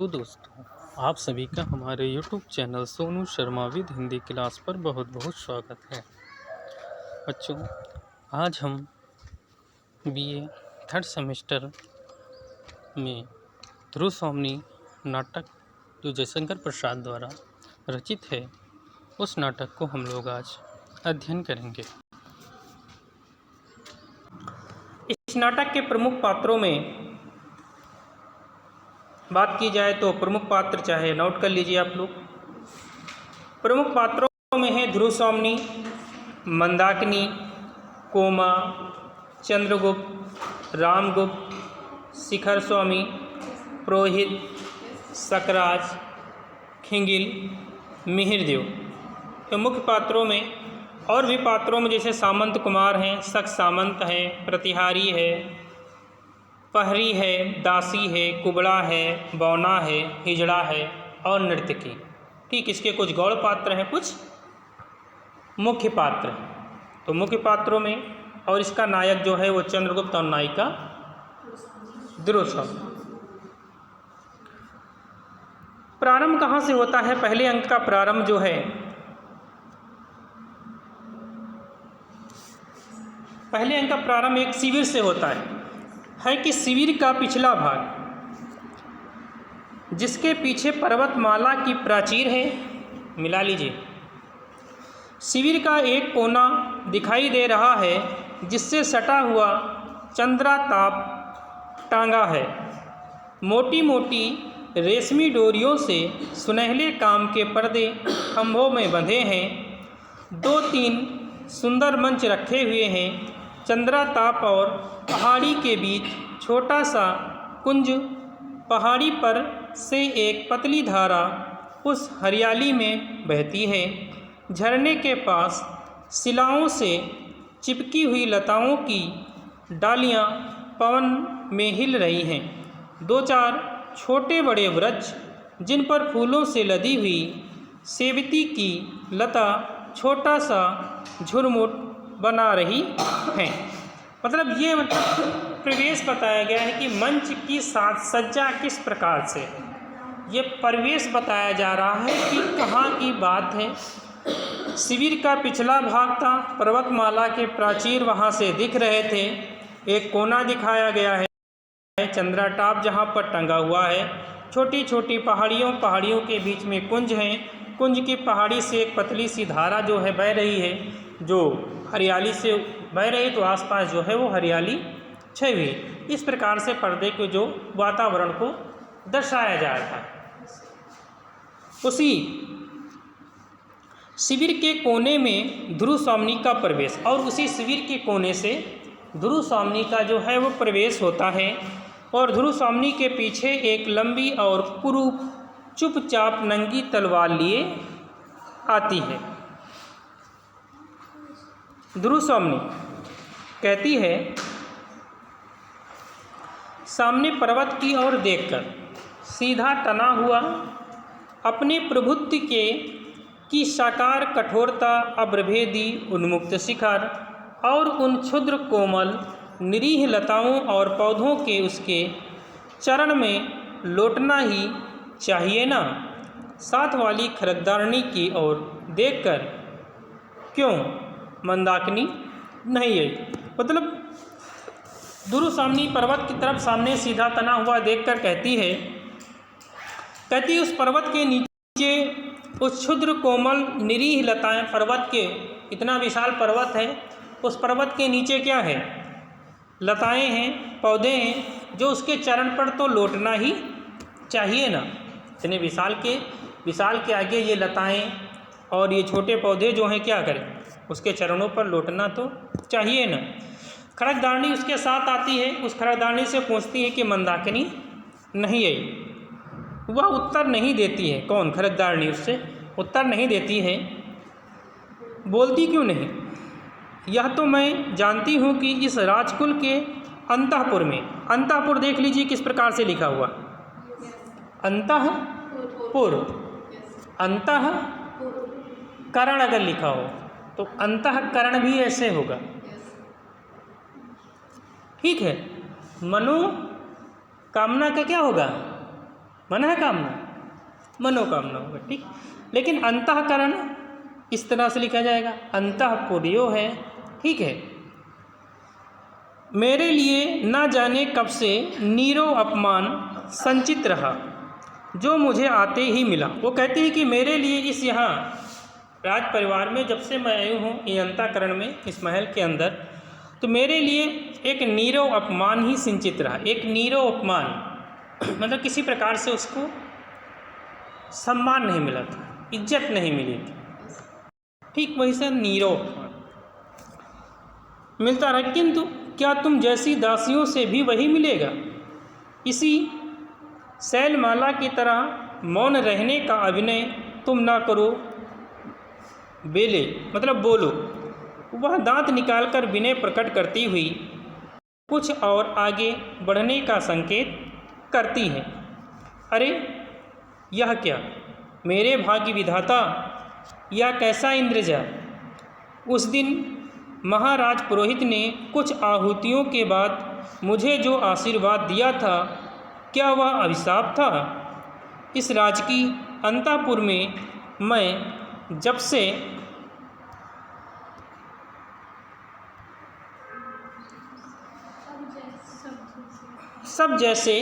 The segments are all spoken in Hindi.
तो दोस्तों, आप सभी का हमारे YouTube channel Sonu Sharma with Hindi class पर बहुत बहुत स्वागत है। बच्चों, आज हम BA थर्ड सेमेस्टर में ध्रुव स्वामी नाटक जो जयशंकर प्रसाद द्वारा रचित है, उस नाटक को हम लोग आज अध्ययन करेंगे। इस नाटक के प्रमुख पात्रों में बात की जाए तो प्रमुख पात्र चाहे नोट कर लीजिए आप लोग। प्रमुख पात्रों में है ध्रुव स्वामी, मंदाकिनी, कोमा, चंद्रगुप्त, रामगुप्त, शिखर स्वामी, पुरोहित, सकराज, खिंगिल, मिहिरदेव। तो मुख्य पात्रों में और भी पात्रों में जैसे सामंत कुमार हैं, शक सामंत है, प्रतिहारी है, पहरी है, दासी है, कुबड़ा है, बौना है, हिजड़ा है और नर्तकी। ठीक, इसके कुछ गौड़ पात्र हैं, कुछ मुख्य पात्र हैं। तो मुख्य पात्रों में और इसका नायक जो है वो चंद्रगुप्त और नायिका ध्रुव स्वामी। प्रारंभ कहाँ से होता है? पहले अंक का प्रारंभ जो है, पहले अंक का प्रारंभ एक शिविर से होता है कि शिविर का पिछला भाग जिसके पीछे पर्वतमाला की प्राचीर है, मिला लीजिए। शिविर का एक कोना दिखाई दे रहा है जिससे सटा हुआ चंद्राताप टांगा है। मोटी मोटी रेशमी डोरियों से सुनहले काम के पर्दे खंभों में बंधे हैं। 2-3 सुंदर मंच रखे हुए हैं। चंद्राताप और पहाड़ी के बीच छोटा सा कुंज, पहाड़ी पर से एक पतली धारा उस हरियाली में बहती है। झरने के पास शिलाओं से चिपकी हुई लताओं की डालियां पवन में हिल रही हैं। 2-4 छोटे बड़े वृक्ष जिन पर फूलों से लदी हुई सेवती की लता छोटा सा झुरमुट बना रही हैं। मतलब ये प्रवेश बताया गया है कि मंच की साज सज्जा किस प्रकार से है। ये परिवेश बताया जा रहा है कि कहाँ की बात है। शिविर का पिछला भाग था, पर्वतमाला के प्राचीर वहाँ से दिख रहे थे। एक कोना दिखाया गया है, चंद्राताप जहाँ पर टंगा हुआ है। छोटी छोटी पहाड़ियों के बीच में कुंज हैं। कुंज की पहाड़ी से एक पतली सी धारा जो है बह रही है, जो हरियाली से बह रही, तो आसपास जो है वो हरियाली छाई हुई। इस प्रकार से पर्दे के जो वातावरण को दर्शाया जा रहा है। उसी शिविर के कोने में ध्रुव स्वामी का प्रवेश, और उसी शिविर के कोने से ध्रुव स्वामी का जो है वो प्रवेश होता है। और ध्रुव स्वामी के पीछे एक लंबी और कुरूप चुपचाप नंगी तलवार लिए आती है। ध्रुव स्वामी कहती है, सामने पर्वत की ओर देखकर सीधा तना हुआ अपने प्रभुत्व की साकार कठोरता, अब्रभेदी उन्मुक्त शिखर और उन क्षुद्र कोमल निरीह लताओं और पौधों के उसके चरण में लौटना ही चाहिए ना। साथ वाली खरगदारणी की ओर देखकर क्यों मंदाकिनी नहीं आई। मतलब ध्रुव स्वामी पर्वत की तरफ सामने सीधा तना हुआ देखकर कहती उस पर्वत के नीचे उस क्षुद्र कोमल निरीह लताएं, पर्वत के इतना विशाल पर्वत है, उस पर्वत के नीचे क्या है? लताएं हैं, पौधे हैं, जो उसके चरण पर तो लौटना ही चाहिए ना। इतने विशाल के आगे ये लताएं और ये छोटे पौधे जो हैं क्या करें? उसके चरणों पर लौटना तो चाहिए ना। खरगदारणी उसके साथ आती है। उस खरगदारणी से पूछती है कि मंदाकिनी नहीं आई। वह उत्तर नहीं देती है। कौन? खरगदारणी उससे उत्तर नहीं देती है। बोलती क्यों नहीं? यह तो मैं जानती हूँ कि इस राजकुल के अंतःपुर में, अंतःपुर देख लीजिए किस प्रकार से लिखा हुआ, अंतःपुर, अंतःकरण अगर लिखा हो तो अंतःकरण भी ऐसे होगा। ठीक है, मनोकामना का क्या होगा? मन है कामना, मनोकामना होगा। ठीक, लेकिन अंतःकरण इस तरह से लिखा जाएगा, अंतःपुर्यो है। ठीक है, मेरे लिए न जाने कब से नीरो अपमान संचित रहा, जो मुझे आते ही मिला। वो कहती है कि मेरे लिए इस यहाँ राज परिवार में जब से मैं आई हूँ, ये अंतःकरण में, इस महल के अंदर, तो मेरे लिए एक नीरव अपमान ही सिंचित रहा। एक नीरव अपमान मतलब किसी प्रकार से उसको सम्मान नहीं मिला था, इज्जत नहीं मिली थी। ठीक वही से नीरव अपमान मिलता रहा। किंतु क्या तुम जैसी दासियों से भी वही मिलेगा? इसी शैलमाला की तरह मौन रहने का अभिनय तुम ना करो। बेले मतलब बोलो। वह दांत निकालकर विनय प्रकट करती हुई कुछ और आगे बढ़ने का संकेत करती है। अरे यह क्या, मेरे भाग्य विधाता, या कैसा इंद्रजा! उस दिन महाराज पुरोहित ने कुछ आहुतियों के बाद मुझे जो आशीर्वाद दिया था, क्या वह अभिशाप था? इस राजकीय अंतःपुर में मैं जब से सब जैसे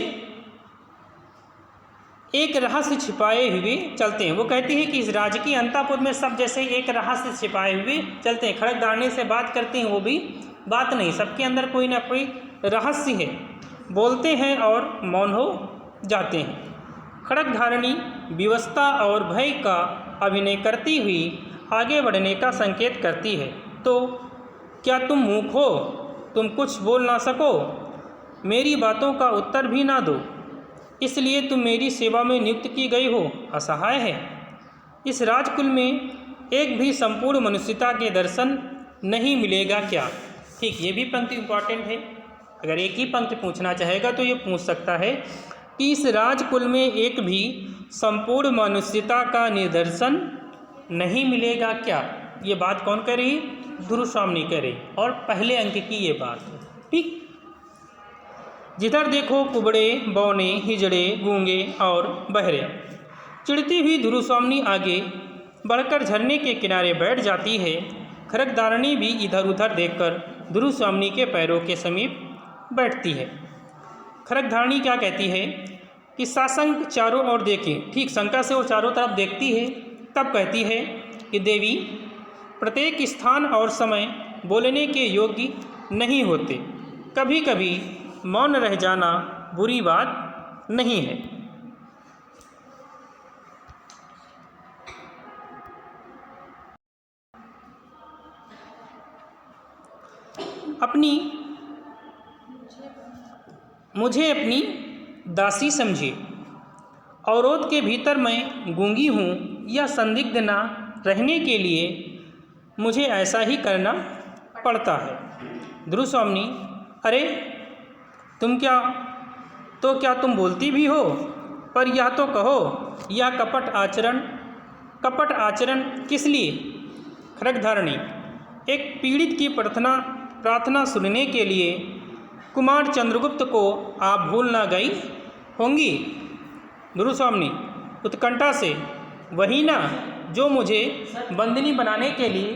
एक रहस्य छिपाए हुए चलते हैं। वो कहती है कि इस राजकीय अंतःपुर में सब जैसे एक रहस्य छिपाए हुए चलते हैं। खड़गधारणी से बात करती हैं, वो भी बात नहीं, सबके अंदर कोई ना कोई रहस्य है, बोलते हैं और मौन हो जाते हैं। खड़गधारणी विवशता और भय का अभिनय करती हुई आगे बढ़ने का संकेत करती है। तो क्या तुम मूक हो? तुम कुछ बोल ना सको, मेरी बातों का उत्तर भी ना दो, इसलिए तुम मेरी सेवा में नियुक्त की गई हो, असहाय है। इस राजकुल में एक भी संपूर्ण मनुष्यता के दर्शन नहीं मिलेगा क्या? ठीक, ये भी पंक्ति इंपॉर्टेंट है। अगर एक ही पंक्ति पूछना चाहेगा तो ये पूछ सकता है कि इस राजकुल में एक भी संपूर्ण मनुष्यता का निदर्शन नहीं मिलेगा क्या? ये बात कौन कह रही? ध्रुवस्वामिनी कह रही, और पहले अंक की ये बात है। ठीक, जिधर देखो कुबड़े, बौने, हिजड़े, गूंगे और बहरे। चिढ़ती हुई ध्रुवस्वामिनी आगे बढ़कर झरने के किनारे बैठ जाती है। खड़गधारणी भी इधर उधर देखकर ध्रुवस्वामिनी के पैरों के समीप बैठती है। खड़गधारणी क्या कहती है कि साशंक चारों ओर देखे। ठीक, शंका से वो चारों तरफ देखती है, तब कहती है कि देवी, प्रत्येक स्थान और समय बोलने के योग्य नहीं होते। कभी कभी मौन रह जाना बुरी बात नहीं है। मुझे अपनी दासी समझिए। अवरोध के भीतर मैं गूंगी हूँ, यह संदिग्ध ना रहने के लिए मुझे ऐसा ही करना पड़ता है। ध्रुवस्वामिनी, अरे क्या तुम बोलती भी हो? पर यह तो कहो, यह कपट आचरण किस लिए? खड़गधारणी, एक पीड़ित की प्रार्थना सुनने के लिए कुमार चंद्रगुप्त को आप भूल ना गई होंगी। ध्रुवस्वामिनी उत्कंठा से, वही ना जो मुझे बंदिनी बनाने के लिए,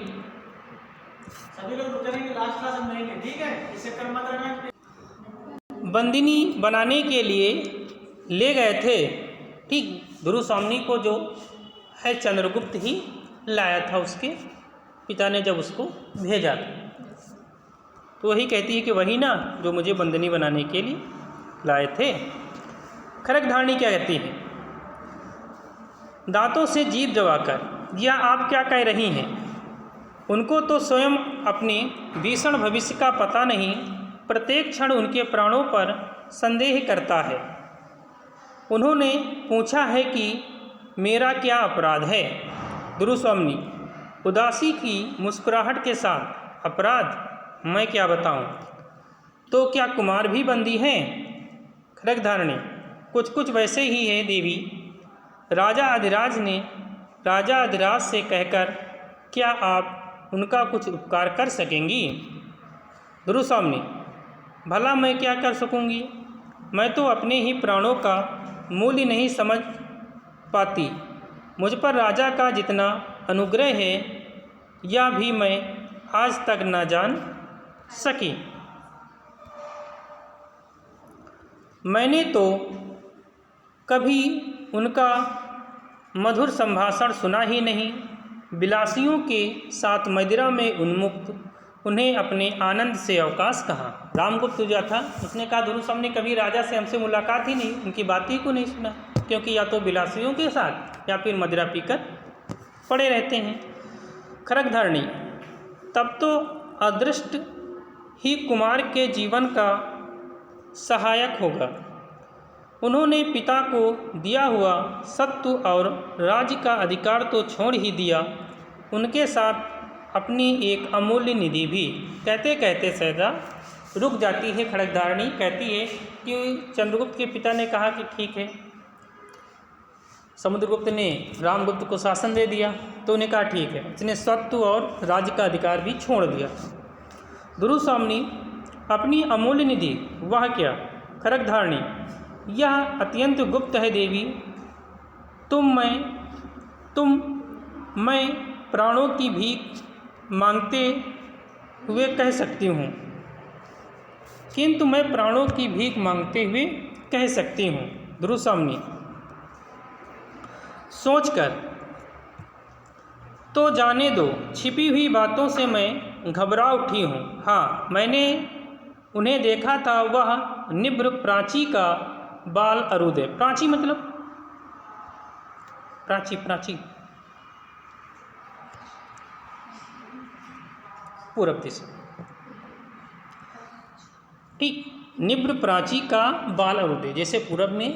सभी लोग रुकेंगे, लास्ट क्लास में रहेंगे, ठीक है, इसे कर मत रखना, बंदिनी बनाने के लिए ले गए थे। ठीक, ध्रुवस्वामिनी को जो है चंद्रगुप्त ही लाया था, उसके पिता ने जब उसको भेजा था, तो वही कहती है कि वही ना जो मुझे बंदिनी बनाने के लिए लाए थे। खड़गधारणी क्या कहती है? दांतों से जीभ दबाकर, यह आप क्या कह रही हैं? उनको तो स्वयं अपने भीषण भविष्य का पता नहीं, प्रत्येक क्षण उनके प्राणों पर संदेह करता है। उन्होंने पूछा है कि मेरा क्या अपराध है? ध्रुवस्वामिनी उदासी की मुस्कुराहट के साथ, अपराध मैं क्या बताऊं? तो क्या कुमार भी बंदी हैं? खड़गधारणी, कुछ वैसे ही है देवी। राजा अधिराज से कहकर क्या आप उनका कुछ उपकार कर सकेंगी? ध्रुवस्वामिनी, भला मैं क्या कर सकूंगी? मैं तो अपने ही प्राणों का मूल्य नहीं समझ पाती। मुझ पर राजा का जितना अनुग्रह है यह भी मैं आज तक न जान सकी। मैंने तो कभी उनका मधुर संभाषण सुना ही नहीं। विलासियों के साथ मदिरा में उन्मुक्त उन्हें अपने आनंद से अवकाश कहा। रामगुप्त जो था उसने कहा ध्रुव सामने कभी राजा से हमसे मुलाकात ही नहीं, उनकी बात ही को नहीं सुना, क्योंकि या तो विलासियों के साथ या फिर मदिरा पीकर पड़े रहते हैं। खड्गधारणी तब तो अदृष्ट ही कुमार के जीवन का सहायक होगा। उन्होंने पिता को दिया हुआ सत्व और राज्य का अधिकार तो छोड़ ही दिया, उनके साथ अपनी एक अमूल्य निधि भी। कहते कहते सहजा रुक जाती है खड्गधारणी। कहती है कि चंद्रगुप्त के पिता ने कहा कि ठीक है, समुद्रगुप्त ने रामगुप्त को शासन दे दिया तो उन्हें कहा ठीक है, उसने सत्व और राज्य का अधिकार भी छोड़ दिया। ध्रुव स्वामी अपनी अमूल्य निधि वह क्या? खड्गधारणी यह अत्यंत गुप्त है देवी, मैं प्राणों की भीख मांगते हुए कह सकती हूँ, किंतु मैं प्राणों की भीख मांगते हुए कह सकती हूँ। ध्रुव स्वामी सोचकर तो जाने दो, छिपी हुई बातों से मैं घबरा उठी हूँ। हाँ, मैंने उन्हें देखा था, वह निभृ प्राची का बाल अरुदय। प्राची मतलब प्राची पूरब दिशा, ठीक। निभृ प्राची का बाल अरुदय, जैसे पूरब में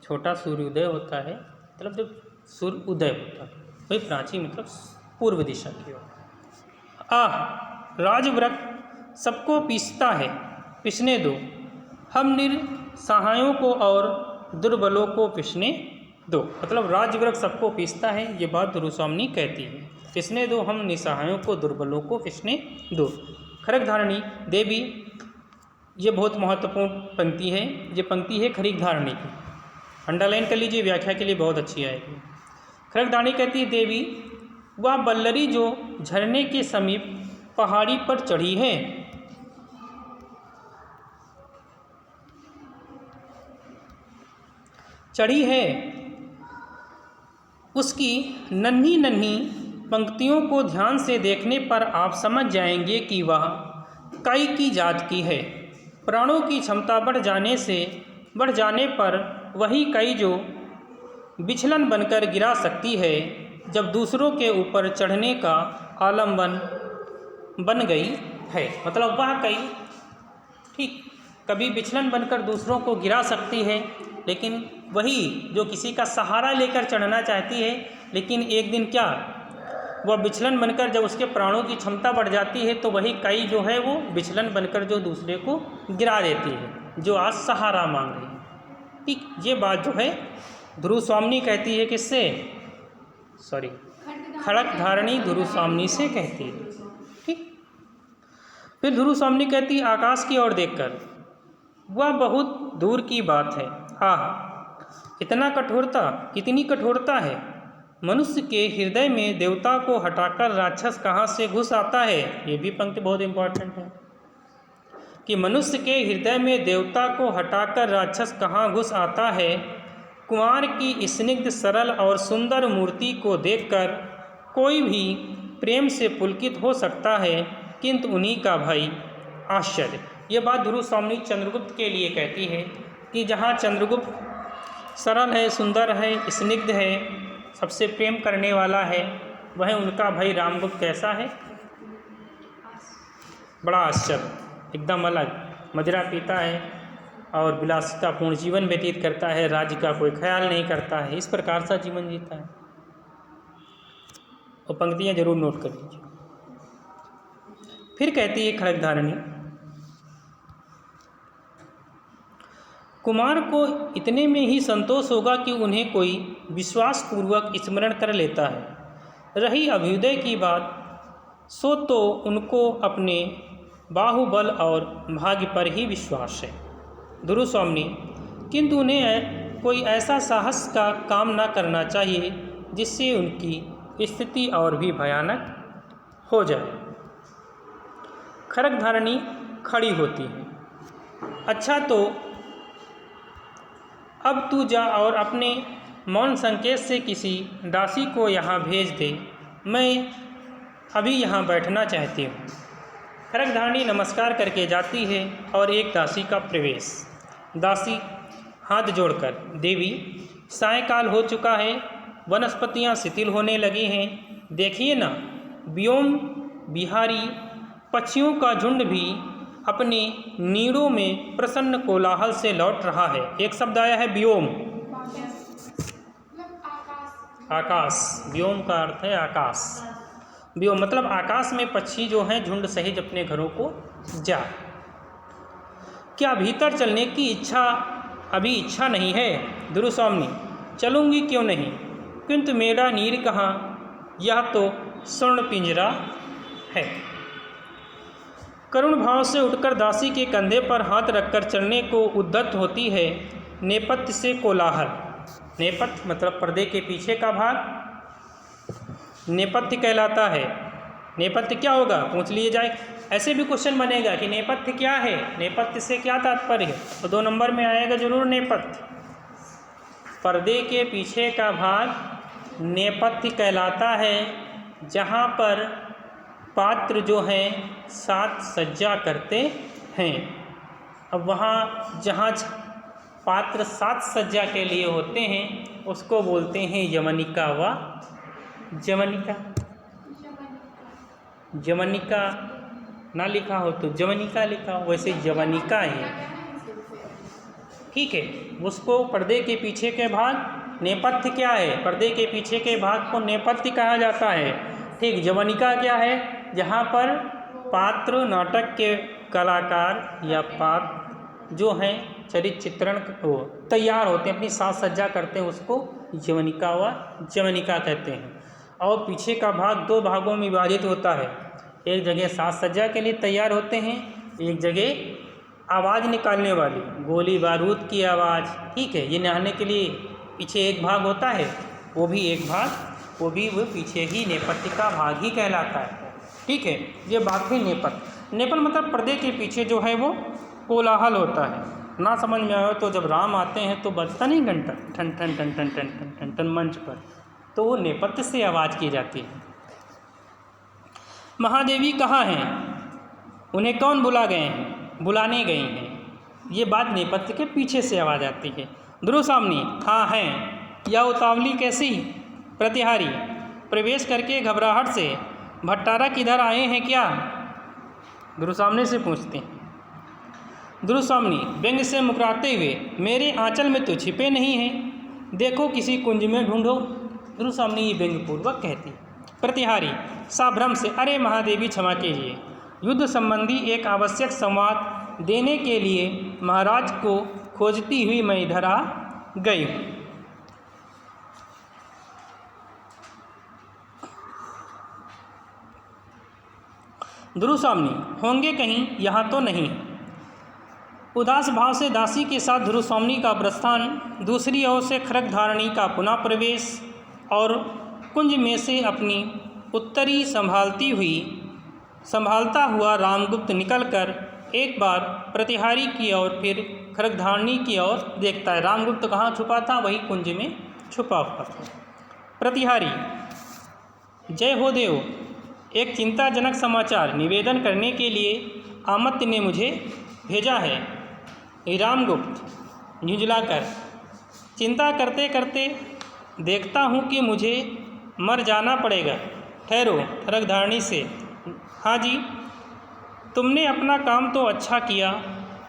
छोटा सूर्योदय होता है, मतलब जब सूर्य उदय होता है, वही प्राची मतलब पूर्व दिशा की ओर। आह, राजवृक्ष सबको पीसता है, पिसने दो, हम निसहायों को और दुर्बलों को पिसने दो। मतलब राजवृक्ष सबको पीसता है, ये बात ध्रुव स्वामी कहती है। पिसने दो, हम निसहायों को दुर्बलों को पिसने दो। खड्गधारणी देवी, ये बहुत महत्वपूर्ण पंक्ति है। ये पंक्ति है खड्गधारणी की, अंडरलाइन कर लीजिए, व्याख्या के लिए बहुत अच्छी आएगी। खड्गधारणी कहती है देवी, वह बल्लरी जो झरने के समीप पहाड़ी पर चढ़ी है, उसकी नन्ही नन्ही पंक्तियों को ध्यान से देखने पर आप समझ जाएंगे कि वह कई की जात की है। प्राणों की क्षमता बढ़ जाने पर वही कई जो बिछलन बनकर गिरा सकती है, जब दूसरों के ऊपर चढ़ने का आलम्बन बन गई है। मतलब वह कई, ठीक, कभी बिछलन बनकर दूसरों को गिरा सकती है, लेकिन वही जो किसी का सहारा लेकर चढ़ना चाहती है, लेकिन एक दिन क्या वह बिछलन बनकर जब उसके प्राणों की क्षमता बढ़ जाती है, तो वही कई जो है वो बिछलन बनकर जो दूसरे को गिरा देती है, जो आज सहारा मांग रही है। ठीक, ये बात जो है ध्रुव स्वामी कहती है, किससे? खड्गधारणी ध्रुव स्वामी से कहती है। ठीक, फिर ध्रुव स्वामी कहती है आकाश की ओर देखकर, वह बहुत दूर की बात है। आह, कितनी कठोरता है। मनुष्य के हृदय में देवता को हटाकर राक्षस कहाँ से घुस आता है। ये भी पंक्ति बहुत इंपॉर्टेंट है कि मनुष्य के हृदय में देवता को हटाकर राक्षस कहाँ घुस आता है। कुमार की स्निग्ध, सरल और सुंदर मूर्ति को देखकर कोई भी प्रेम से पुलकित हो सकता है, किंतु उन्हीं का भय आश्चर्य। ये बात ध्रुव स्वामी चंद्रगुप्त के लिए कहती है कि जहाँ चंद्रगुप्त सरल है, सुंदर है, स्निग्ध है, सबसे प्रेम करने वाला है, वह उनका भाई रामगुप्त कैसा है? बड़ा आश्चर्य, एकदम अलग, मदिरा पीता है और विलासितापूर्ण जीवन व्यतीत करता है, राज्य का कोई ख्याल नहीं करता है, इस प्रकार सा जीवन जीता है। और पंक्तियाँ जरूर नोट कर लीजिए। फिर कहती है खड्गधारणी, कुमार को इतने में ही संतोष होगा कि उन्हें कोई विश्वासपूर्वक स्मरण कर लेता है। रही अभ्युदय की बात, सो तो उनको अपने बाहुबल और भाग्य पर ही विश्वास है। ध्रुव स्वामी, किंतु उन्हें कोई ऐसा साहस का काम न करना चाहिए जिससे उनकी स्थिति और भी भयानक हो जाए। खड्गधारणी खड़ी होती है। अच्छा तो अब तू जा और अपने मौन संकेत से किसी दासी को यहाँ भेज दे, मैं अभी यहाँ बैठना चाहती हूँ। खड्गधारणी नमस्कार करके जाती है और एक दासी का प्रवेश। दासी हाथ जोड़कर, देवी सायंकाल हो चुका है, वनस्पतियाँ शिथिल होने लगी हैं, देखिए ना, व्योम विहारी पक्षियों का झुंड भी अपने नीड़ों में प्रसन्न कोलाहल से लौट रहा है। एक शब्द आया है व्योम, आकाश। व्योम का अर्थ है आकाश। व्योम मतलब आकाश में पक्षी जो हैं झुंड सहित अपने घरों को जा। क्या भीतर चलने की अभी इच्छा नहीं है? दुरुस्वामिनी, चलूँगी क्यों नहीं, किंतु मेरा नीर कहाँ, यह तो स्वर्ण पिंजरा है। करुण भाव से उठकर दासी के कंधे पर हाथ रखकर चलने को उद्यत होती है। नेपथ्य से कोलाहल। नेपथ्य मतलब पर्दे के पीछे का भाग नेपथ्य कहलाता है। नेपथ्य क्या होगा पूछ लिए जाए, ऐसे भी क्वेश्चन बनेगा कि नेपथ्य क्या है, नेपथ्य से क्या तात्पर्य है, तो 2 नंबर में आएगा जरूर नेपथ्य। पर्दे के पीछे का भाग नेपथ्य कहलाता है, जहाँ पर पात्र जो हैं साथ सज्जा करते हैं। अब वहाँ जहाँ पात्र साथ सज्जा के लिए होते हैं उसको बोलते हैं यवनिका व जवनिका। जवनिका ना लिखा हो तो जवनिका लिखा हो, वैसे यवनिका है, ठीक है। उसको पर्दे के पीछे के भाग नेपथ्य क्या है, पर्दे के पीछे के भाग को नेपथ्य कहा जाता है, ठीक। जवनिका क्या है, जहाँ पर पात्र नाटक के कलाकार या पात्र जो हैं चरित्र चित्रण तैयार होते हैं, अपनी साज सज्जा करते हैं, उसको यवनिका व जवनिका कहते हैं। और पीछे का भाग 2 भागों में विभाजित होता है। एक जगह साज सज्जा के लिए तैयार होते हैं, एक जगह आवाज़ निकालने वाली गोली बारूद की आवाज़, ठीक है। ये नहाने के लिए पीछे एक भाग होता है, वो भी एक भाग, वो पीछे ही नेपथ्य का भाग ही कहलाता है, ठीक है। ये बात है नेपथ्य। नेपथ्य मतलब पर्दे के पीछे जो है वो कोलाहल होता है। ना समझ में आए तो जब राम आते हैं तो बजता नहीं घंटा, ठन ठन ठन ठन ठन ठन ठन ठन मंच पर, तो वो नेपथ्य से आवाज़ की जाती है। महादेवी कहाँ हैं, उन्हें कौन बुलाने गए हैं, ये बात नेपथ्य के पीछे से आवाज़ आती है। दुरुस्वामिनी, हाँ हैं, या उतावली कैसी? प्रतिहारी प्रवेश करके घबराहट से, भट्टारा किधर आए हैं क्या? दुरुस्वामिनी से पूछते हैं। दुरुस्वामिनी व्यंग से मुकराते हुए, मेरे आंचल में तो छिपे नहीं हैं, देखो किसी कुंज में ढूंढो। दुरुस्वामिनी ये व्यंग्यपूर्वक कहती। प्रतिहारी साभ्रम से, अरे महादेवी क्षमा कीजिए, युद्ध संबंधी एक आवश्यक संवाद देने के लिए महाराज को खोजती हुई मैं इधर आ गई हूँ। दुरुस्वामिनी होंगे कहीं, यहाँ तो नहीं। उदास भाव से दासी के साथ दुरुस्वामिनी का प्रस्थान, दूसरी ओर से खड्गधारणी का पुनः प्रवेश और कुंज में से अपनी उत्तरी संभालता हुआ रामगुप्त निकलकर एक बार प्रतिहारी की ओर फिर खड्गधारणी की ओर देखता है। रामगुप्त कहाँ छुपा था, वही कुंज में छुपा हुआ था। प्रतिहारी जय हो देव, एक चिंताजनक समाचार निवेदन करने के लिए आमत्य ने मुझे भेजा है। रामगुप्त झुंझलाकर, चिंता करते करते देखता हूँ कि मुझे मर जाना पड़ेगा। ठहरो। खड्गधारणी से, हाँ जी, तुमने अपना काम तो अच्छा किया,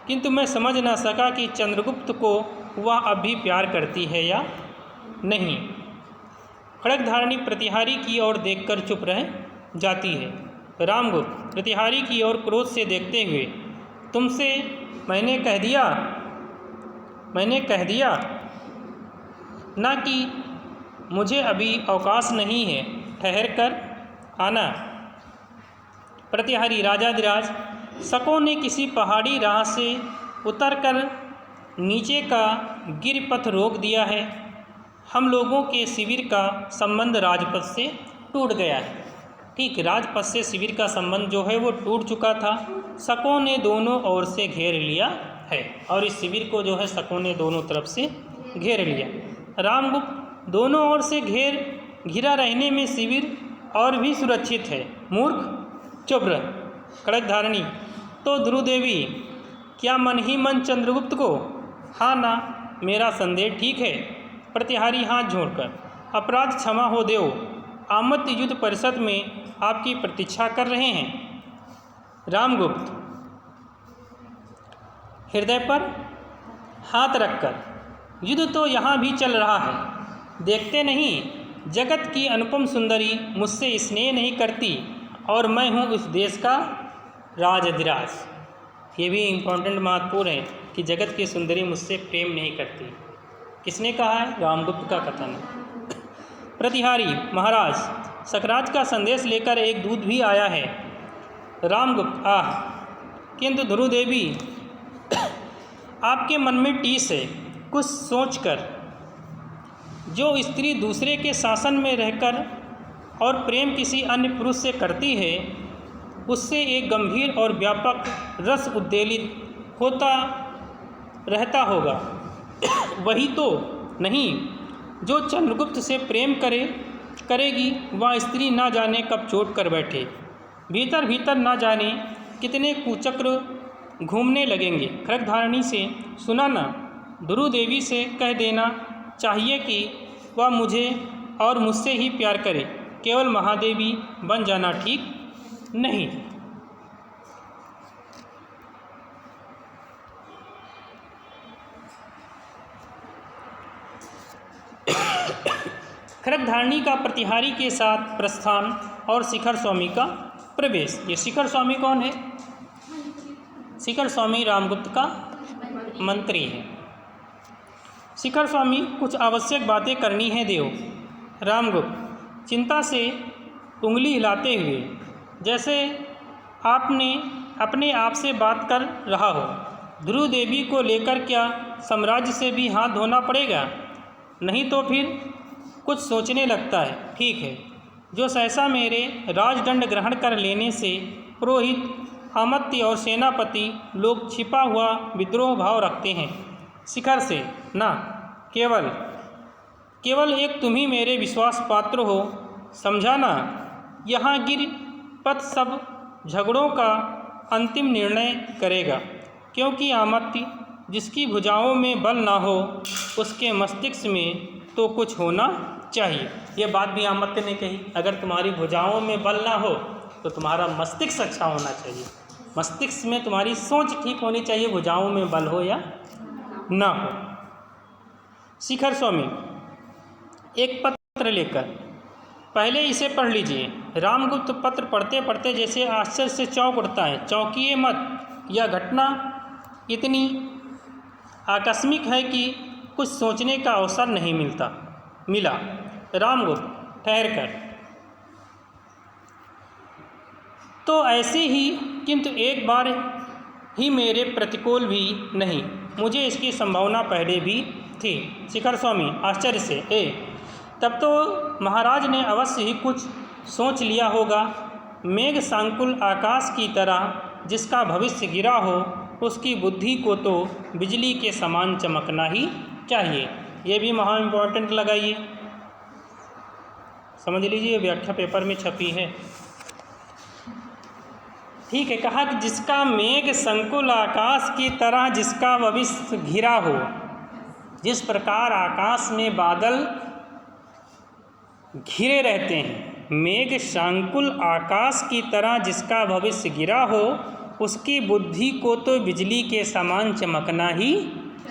किंतु मैं समझ ना सका कि चंद्रगुप्त को वह अब भी प्यार करती है या नहीं। खड्गधारणी प्रतिहारी की ओर देखकर चुप रह जाती है। रामगुप्त प्रतिहारी की ओर क्रोध से देखते हुए, तुमसे मैंने कह दिया ना कि मुझे अभी अवकाश नहीं है, ठहर कर आना। प्रतिहारी राजाधिराज, शकों ने किसी पहाड़ी राह से उतरकर नीचे का गिरपथ रोक दिया है। हम लोगों के शिविर का संबंध राजपथ से टूट गया है। ठीक, राजपथ से शिविर का संबंध जो है वो टूट चुका था। शकों ने दोनों ओर से घेर लिया है, और इस शिविर को जो है शकों ने दोनों तरफ से घेर लिया। रामगुप्त, दोनों ओर से घिरा रहने में शिविर और भी सुरक्षित है। मूर्ख, चुप रह। कड़कधारणी, तो ध्रुवदेवी, क्या मन ही मन चंद्रगुप्त को? हाँ ना, मेरा संदेह ठीक है। प्रतिहारी हाथ जोड़कर, अपराध क्षमा हो देव, आमत्य युद्ध परिषद में आपकी प्रतीक्षा कर रहे हैं। रामगुप्त, हृदय पर हाथ रखकर, युद्ध तो यहाँ भी चल रहा है, देखते नहीं जगत की अनुपम सुंदरी मुझसे स्नेह नहीं करती, और मैं हूँ उस देश का राजधिराज। ये भी इम्पोर्टेंट महत्वपूर्ण है कि जगत की सुंदरी मुझसे प्रेम नहीं करती। किसने कहा है? रामगुप्त का कथन है। प्रतिहारी, महाराज, सकराज का संदेश लेकर एक दूत भी आया है। रामगुप्त, आह, किंतु ध्रुवदेवी, आपके मन में टीस है। कुछ सोचकर, जो स्त्री दूसरे के शासन में रहकर और प्रेम किसी अन्य पुरुष से करती है, उससे एक गंभीर और व्यापक रस उद्वेलित होता रहता होगा। वही तो नहीं जो चंद्रगुप्त से प्रेम करेगी, वह स्त्री ना जाने कब चोट कर बैठे, भीतर भीतर ना जाने कितने कुचक्र घूमने लगेंगे। खड्गधारणी से, सुना ना, ध्रुवदेवी से कह देना चाहिए कि वह मुझे और मुझसे ही प्यार करे, केवल महादेवी बन जाना ठीक नहीं। खड्गधारणी का प्रतिहारी के साथ प्रस्थान और शिखर स्वामी का प्रवेश। ये शिखर स्वामी कौन है? शिखर स्वामी रामगुप्त का मंत्री है। शिखर स्वामी, कुछ आवश्यक बातें करनी है देव। रामगुप्त, चिंता से उंगली हिलाते हुए, जैसे आपने अपने आप से बात कर रहा हो। ध्रुव देवी को लेकर क्या साम्राज्य से भी हाथ धोना पड़ेगा? नहीं तो फिर कुछ सोचने लगता है। ठीक है, जो सहसा मेरे राजदंड ग्रहण कर लेने से पुरोहित, अमात्य और सेनापति लोग छिपा हुआ विद्रोह भाव रखते हैं। शिखर से ना, केवल एक तुम ही मेरे विश्वास पात्र हो, समझा ना। यहाँ गिरपथ सब झगड़ों का अंतिम निर्णय करेगा, क्योंकि अमात्य जिसकी भुजाओं में बल ना हो, उसके मस्तिष्क में तो कुछ होना चाहिए। ये बात भी अमात्य ने कही, अगर तुम्हारी भुजाओं में बल ना हो तो तुम्हारा मस्तिष्क अच्छा होना चाहिए। मस्तिष्क में तुम्हारी सोच ठीक होनी चाहिए, भुजाओं में बल हो या ना हो। शिखर स्वामी, एक पत्र लेकर, पहले इसे पढ़ लीजिए। रामगुप्त पत्र पढ़ते पढ़ते जैसे आश्चर्य से चौंक उठता है। चौंकिए मत, यह घटना इतनी आकस्मिक है कि कुछ सोचने का अवसर नहीं मिला। रामगुप्त, ठहर कर, तो ऐसे ही, किंतु एक बार ही मेरे प्रतिकूल भी नहीं, मुझे इसकी संभावना पहले भी थी। शिखर स्वामी आश्चर्य से, तब तो महाराज ने अवश्य ही कुछ सोच लिया होगा। मेघ सांकुल आकाश की तरह जिसका भविष्य गिरा हो, उसकी बुद्धि को तो बिजली के समान चमकना ही चाहिए। ये भी महा इम्पोर्टेंट लगाइए, समझ लीजिए, व्याख्या पेपर में छपी है। ठीक है, कहा कि जिसका मेघ संकुल आकाश की तरह जिसका भविष्य घिरा हो। जिस प्रकार आकाश में बादल घिरे रहते हैं, मेघ संकुल आकाश की तरह जिसका भविष्य गिरा हो, उसकी बुद्धि को तो बिजली के समान चमकना ही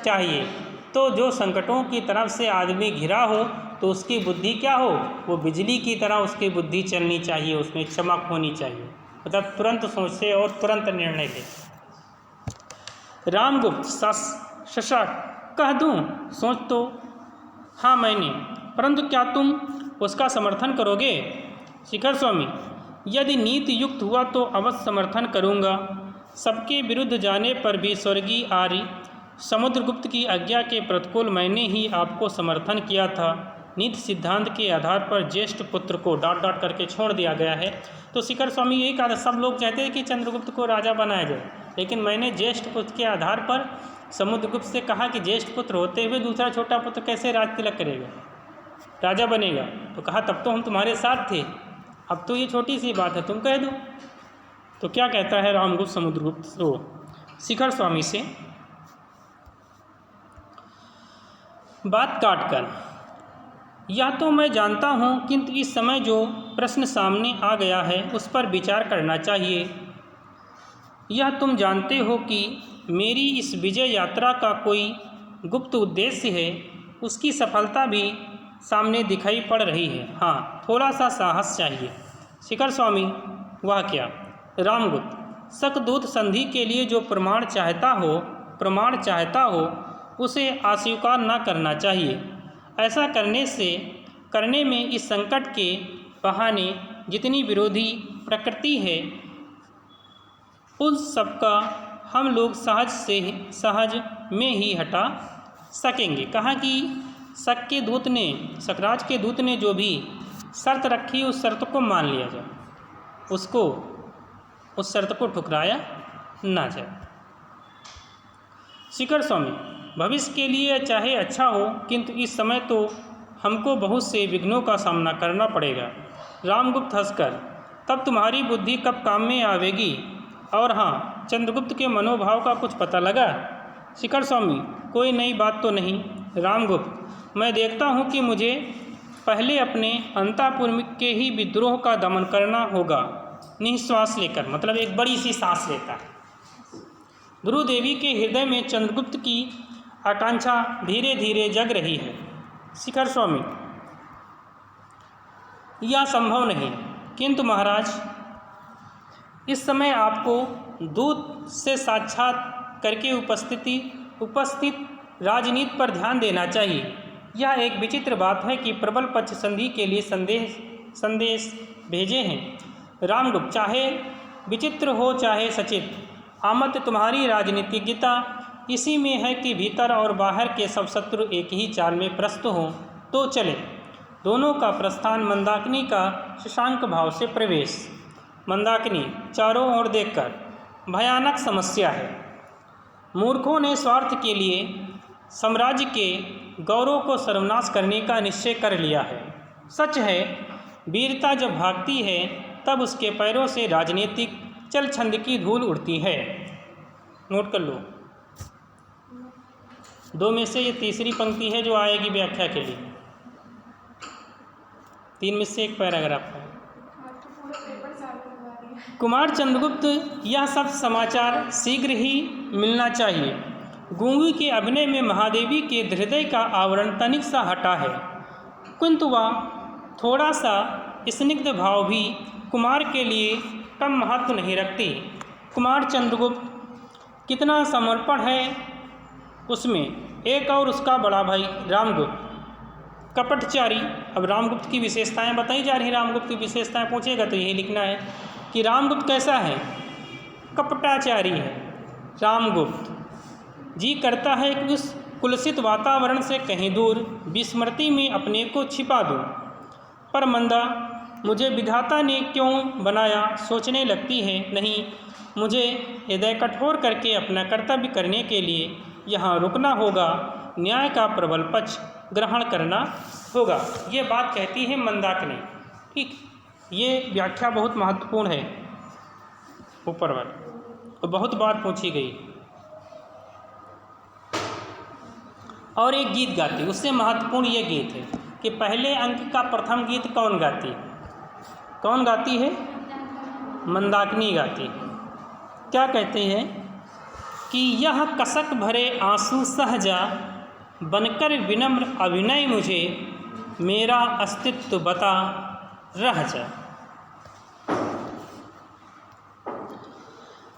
चाहिए। तो जो संकटों की तरफ से आदमी घिरा हो, तो उसकी बुद्धि क्या हो? वो बिजली की तरह उसकी बुद्धि चलनी चाहिए, उसमें चमक होनी चाहिए, मतलब तुरंत सोचे और तुरंत निर्णय ले। रामगुप्त, शशांक, कह दूं? सोच तो हाँ मैंने, परंतु क्या तुम उसका समर्थन करोगे? शिखर स्वामी, यदि नीति युक्त हुआ तो अवश्य समर्थन करूँगा। सबके विरुद्ध जाने पर भी स्वर्गीय आर्य समुद्रगुप्त की आज्ञा के प्रतिकूल मैंने ही आपको समर्थन किया था। नीति सिद्धांत के आधार पर ज्येष्ठ पुत्र को डांट डांट करके छोड़ दिया गया है। तो शिखर स्वामी यही कहा था, सब लोग चाहते हैं कि चंद्रगुप्त को राजा बनाया जाए, लेकिन मैंने ज्येष्ठ पुत्र के आधार पर समुद्रगुप्त से कहा कि ज्येष्ठ पुत्र होते हुए दूसरा छोटा पुत्र कैसे राज तिलक करेगा, राजा बनेगा। तो कहा तब तो हम तुम्हारे साथ थे, अब तो ये छोटी सी बात है, तुम कह दो। तो क्या कहता है रामगुप्त समुद्रगुप्त तो शिखर स्वामी से, बात काट कर, या तो मैं जानता हूँ, किंतु इस समय जो प्रश्न सामने आ गया है उस पर विचार करना चाहिए। यह तुम जानते हो कि मेरी इस विजय यात्रा का कोई गुप्त उद्देश्य है, उसकी सफलता भी सामने दिखाई पड़ रही है। हाँ, थोड़ा सा साहस चाहिए। शिखर स्वामी, वह क्या? रामगुप्त, शकदूत संधि के लिए जो प्रमाण चाहता हो उसे अस्वीकार न करना चाहिए। ऐसा करने में इस संकट के बहाने जितनी विरोधी प्रकृति है उन सबका हम लोग सहज में ही हटा सकेंगे। कहा कि शकराज के दूत ने जो भी शर्त रखी उस शर्त को मान लिया जाए, उस शर्त को ठुकराया ना जाए। शिखर स्वामी, भविष्य के लिए चाहे अच्छा हो, किंतु इस समय तो हमको बहुत से विघ्नों का सामना करना पड़ेगा। रामगुप्त हंसकर, तब तुम्हारी बुद्धि कब काम में आवेगी? और हाँ, चंद्रगुप्त के मनोभाव का कुछ पता लगा? शिखर स्वामी, कोई नई बात तो नहीं। रामगुप्त, मैं देखता हूँ कि मुझे पहले अपने अंतापुर के ही विद्रोह का दमन करना होगा। निश्वास लेकर, मतलब एक बड़ी सी सांस लेता है। ध्रुव देवी के हृदय में चंद्रगुप्त की आकांक्षा धीरे धीरे जग रही है। शिखर स्वामी, यह संभव नहीं, किंतु महाराज इस समय आपको दूत से साक्षात करके उपस्थित राजनीति पर ध्यान देना चाहिए। यह एक विचित्र बात है कि प्रबल पक्ष संधि के लिए संदेश भेजे हैं। रामगुप्त, चाहे विचित्र हो चाहे सचित, आमत तुम्हारी राजनीतिज्ञता इसी में है कि भीतर और बाहर के सब शत्रु एक ही चाल में प्रस्तुत हों तो चले। दोनों का प्रस्थान मंदाकिनी का शशांक भाव से प्रवेश। मंदाकिनी चारों ओर देखकर, भयानक समस्या है। मूर्खों ने स्वार्थ के लिए साम्राज्य के गौरव को सर्वनाश करने का निश्चय कर लिया है। सच है, वीरता जब भागती है तब उसके पैरों से राजनीतिक चल छंद की धूल उड़ती है। नोट कर लो, दो में से ये तीसरी पंक्ति है जो आएगी व्याख्या के लिए। 3 में से एक पैराग्राफ है। कुमार चंद्रगुप्त, यह सब समाचार शीघ्र ही मिलना चाहिए। गूंगी के अभिनय में महादेवी के हृदय का आवरण तनिक सा हटा है, किंतु वह थोड़ा सा स्निग्ध भाव भी कुमार के लिए कम महत्व नहीं रखती। कुमार चंद्रगुप्त कितना समर्पण है उसमें। एक और उसका बड़ा भाई रामगुप्त कपटचारी। अब रामगुप्त की विशेषताएं बताई जा रही। रामगुप्त की विशेषताएं पूछेगा तो यही लिखना है कि रामगुप्त कैसा है, कपटाचारी है। रामगुप्त जी करता है कि उस कुलसित वातावरण से कहीं दूर विस्मृति में अपने को छिपा दूं, पर मंदा मुझे विधाता ने क्यों बनाया सोचने लगती है। नहीं, मुझे हृदय कठोर करके अपना कर्तव्य करने के लिए यहाँ रुकना होगा, न्याय का प्रबल पक्ष ग्रहण करना होगा। ये बात कहती है मंदाकिनी। ठीक, ये व्याख्या बहुत महत्वपूर्ण है, ऊपर वाली, और बहुत बार पूछी गई। और एक गीत गाती, उससे महत्वपूर्ण ये गीत है कि पहले अंक का प्रथम गीत कौन गाती है? मंदाकिनी गाती है। क्या कहते हैं कि यह कसक भरे आंसू सहजा बनकर विनम्र अभिनय मुझे मेरा अस्तित्व बता रह जा।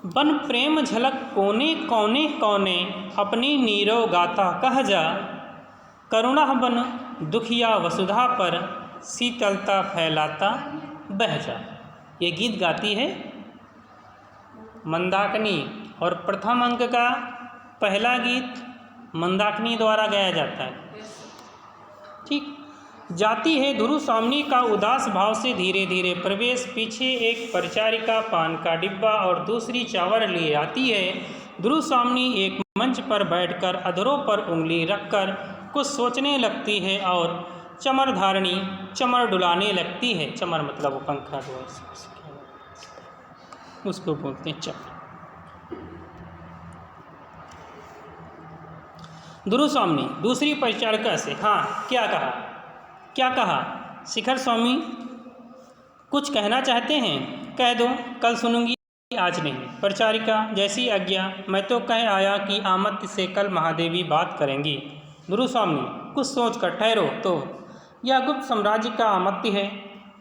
बन प्रेम झलक कोने कोने कोने अपनी नीरव गाता कह जा। करुणा बन दुखिया वसुधा पर शीतलता फैलाता बह जा। ये गीत गाती है मंदाकिनी। और प्रथम अंक का पहला गीत मंदाकिनी द्वारा गाया जाता है। ठीक। जाती है ध्रुवस्वामिनी का उदास भाव से धीरे धीरे प्रवेश, पीछे एक परिचारिका पान का डिब्बा और दूसरी चावल लिए आती है। ध्रुवस्वामिनी एक मंच पर बैठकर अधरों पर उंगली रखकर कुछ सोचने लगती है और चमर धारणी चमर डुलाने लगती है। चमर मतलब वो पंखा जो है उसको बोलते हैं चमर। ध्रुवस्वामिनी दूसरी परिचारिका से, हाँ क्या कहा? शिखर स्वामी कुछ कहना चाहते हैं? कह दो, कल सुनूंगी, आज नहीं। परिचारिका, जैसी आज्ञा। मैं तो कह आया कि आमत्य से कल महादेवी बात करेंगी। ध्रुवस्वामिनी, कुछ सोच कर ठहरो तो। यह गुप्त साम्राज्य का आमत्य है,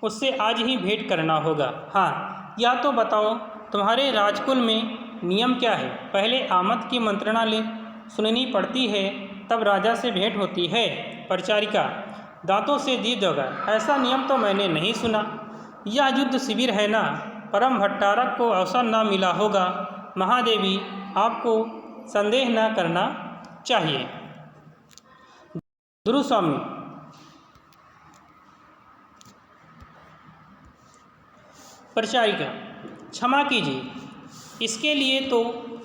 उससे आज ही भेंट करना होगा। हाँ, या तो बताओ तुम्हारे राजकुल में नियम क्या है? पहले आमत्य की मंत्रणा सुननी पड़ती है, तब राजा से भेंट होती है। परिचारिका, दांतों से जीत जाओगा, ऐसा नियम तो मैंने नहीं सुना। यह युद्ध शिविर है ना, परम भट्टारक को अवसर न मिला होगा। महादेवी, आपको संदेह न करना चाहिए। ध्रुवस्वामी, परिचारिका, क्षमा कीजिए, इसके लिए तो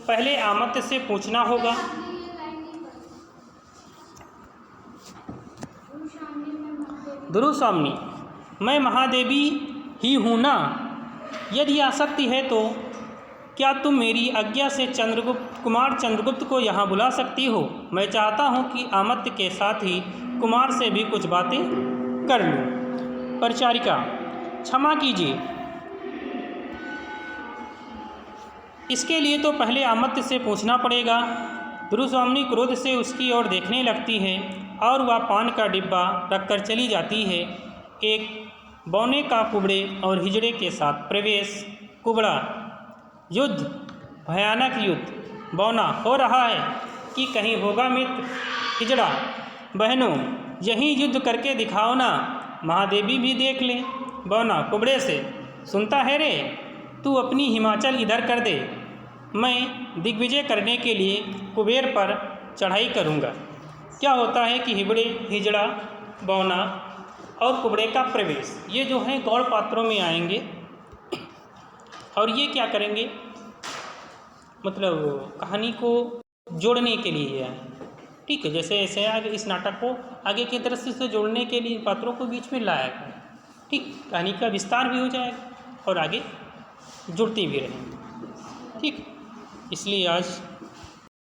पहले आमत्य से पूछना होगा। ध्रुवस्वामिनी, मैं महादेवी ही हूँ ना? यदि आसक्ति है तो क्या तुम मेरी आज्ञा से कुमार चंद्रगुप्त को यहाँ बुला सकती हो? मैं चाहता हूँ कि आमत्य के साथ ही कुमार से भी कुछ बातें कर लूँ। परिचारिका, क्षमा कीजिए, इसके लिए तो पहले आमत्य से पूछना पड़ेगा। ध्रुवस्वामिनी क्रोध से उसकी ओर देखने लगती है और वह पान का डिब्बा रखकर चली जाती है। एक बौने का कुबड़े और हिजड़े के साथ प्रवेश। कुबड़ा, युद्ध, भयानक युद्ध। बौना, हो रहा है कि कहीं होगा मित्र? हिजड़ा, बहनों यहीं युद्ध करके दिखाओ ना, महादेवी भी देख लें। बौना कुबड़े से, सुनता है रे, तू अपनी हिमाचल इधर कर दे, मैं दिग्विजय करने के लिए कुबेर पर चढ़ाई करूँगा। क्या होता है कि हिजड़ा, बौना और कुबड़े का प्रवेश, ये जो हैं गौड़ पात्रों में आएंगे और ये क्या करेंगे, मतलब कहानी को जोड़ने के लिए आए। ठीक है, जैसे ऐसे आगे इस नाटक को आगे की दृष्टि से जोड़ने के लिए पात्रों को बीच में लाया गया। ठीक, कहानी का विस्तार भी हो जाएगा और आगे जुड़ती भी रहेंगी। ठीक, इसलिए आज